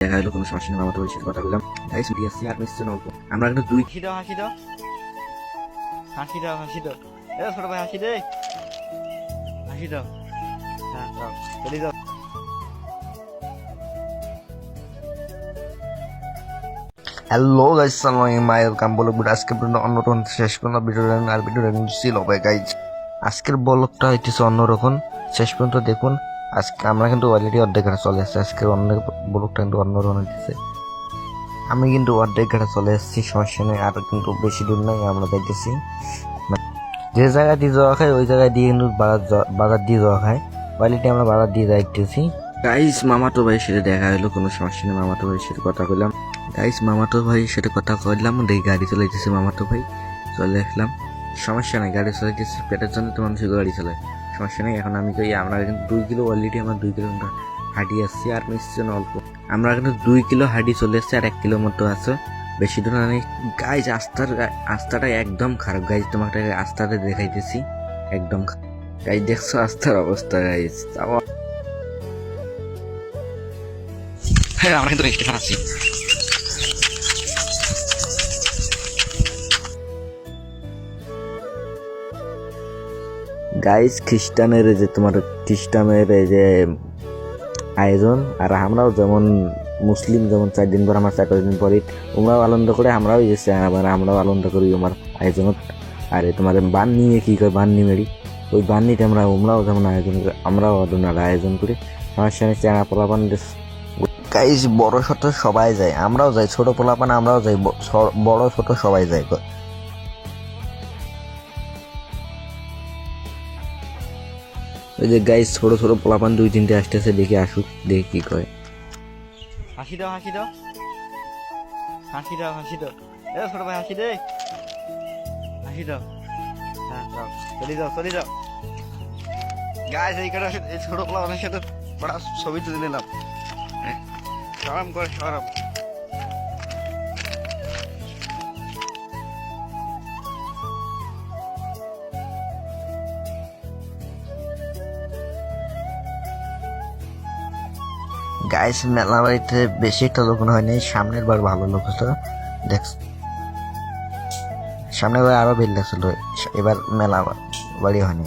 দেখা হলো কোনো সমস্যা নেই, মামাতো বাড়ির সাথে কথা বললাম। গাইস মিডিয়া আসছি আর মিশছে অল্প। আমরা কিন্তু দুই হাসি দাও হাসি দাও হাসি দাও হাসি দাও এ ছোট ভাই হাসি দে হাসি দাও। হ্যাঁ দাও চলে যাও। হ্যালো গাইস, আসসালামু আলাইকুম। Welcome blog video. আজকে পর্যন্ত অন্যরকম শেষ পর্যন্ত ভিডিওটা আর ভিডিওটা কিন্তু ছিল ভাই গাইজ। আজকের ব্লগটা হইতেছে অন্যরকম, শেষ পর্যন্ত দেখুন। আজকে আমরা কিন্তু অলরেডি অর্ধেক ঘাটা চলে আসছি। আজকের অন্য ব্লগটা কিন্তু অন্যরকম হইতেছে। আমি কিন্তু অর্ধেক ঘাটা চলে এসেছি, সমস্যা নেই। আর কিন্তু বেশি দূর নাই, আমরা যাইতেছি। যে জায়গায় দিয়ে যাওয়া খায় ওই জায়গায় দিয়ে কিন্তু বাজার দিয়ে যাওয়া খায়। অলরেডি আমরা বাজার দিয়ে যাইতেছি। গাইস মামাতো ভাইয়ের সাথে দেখা হলো কোনো সমস্যা নেই, মামাতো ভাইয়ের সাথে কথা বললাম। গাইস মামাতো ভাইয়ের সাথে কথা বললাম, দেখি গাড়ি চলে যেতেছে। মামাতো ভাই চলে আসলাম, সমস্যা নেই। গাড়ি চলে যেতেছে, পেটের জন্য তো মানুষ গাড়ি চালায়, সমস্যা নেই। এখন আমি কই আমরা কিন্তু 2 কিলো অলরেডি আমরা 2 কিলোমিটার হাঁটি আসছি আর মিশছে অল্প। আমরা কিন্তু 2 কিলো হাঁটি চলে এসছি, আর 1 কিলো মতো আছে, বেশি দূর নেই। গাইজ আস্তাটা একদম খারাপ। গাইজ তোমাকে আস্তাটা দেখাইতেছি, একদম গাইজ দেখছো আস্তার অবস্থা। গাইজ আমরা কিন্তু স্টেশন আছি। গাইজ খ্রিস্টানের যে তোমার খ্রিস্টানের যে আয়োজন, আর আমরাও যেমন মুসলিম যেমন 4 দিন পর আমার 4 দিন পরে ওমরাও আনন্দ করে, আমরাও এসেছি আবার আমরাও আনন্দ করি আমার আয়োজনত। আর তোমার বান নিয়ে কি করে বান্নি মেরি, ওই বান্নিতে আমরাও যেমন আয়োজন করি, আমরাও আয়োজন করি। আমার সামনে চেনা পোলাপান গাইজ বড় ছোট সবাই যায়, আমরাও যাই। ছোট পোলাপান আমরাও যাই, বড় ছোট সবাই যায়। ওই যে গাইজ ছোট ছোট পোলাপান 2-3টে আসতেছে, দেখি আসুক, দেখি কি করে। হাসি দাও হাসি দাও হাসি দাও হাসি দাও এ ছোট ভাই হাসি দে হাসি দাও। হ্যাঁ দাও চলে যাও চলে যাও। গাইস এই করে এই ছোট পোলাপানের সাথে বড় ছবি তুলে নিলাম। সরম করে সরম। গাইস মেলা বাড়িতে বেশি একটা লোক হয়নি, সামনের বার ভালো লোক হতো। দেখ সামনের বার আরো বের লাগছিল, এবার মেলা বাড়ি হয়নি।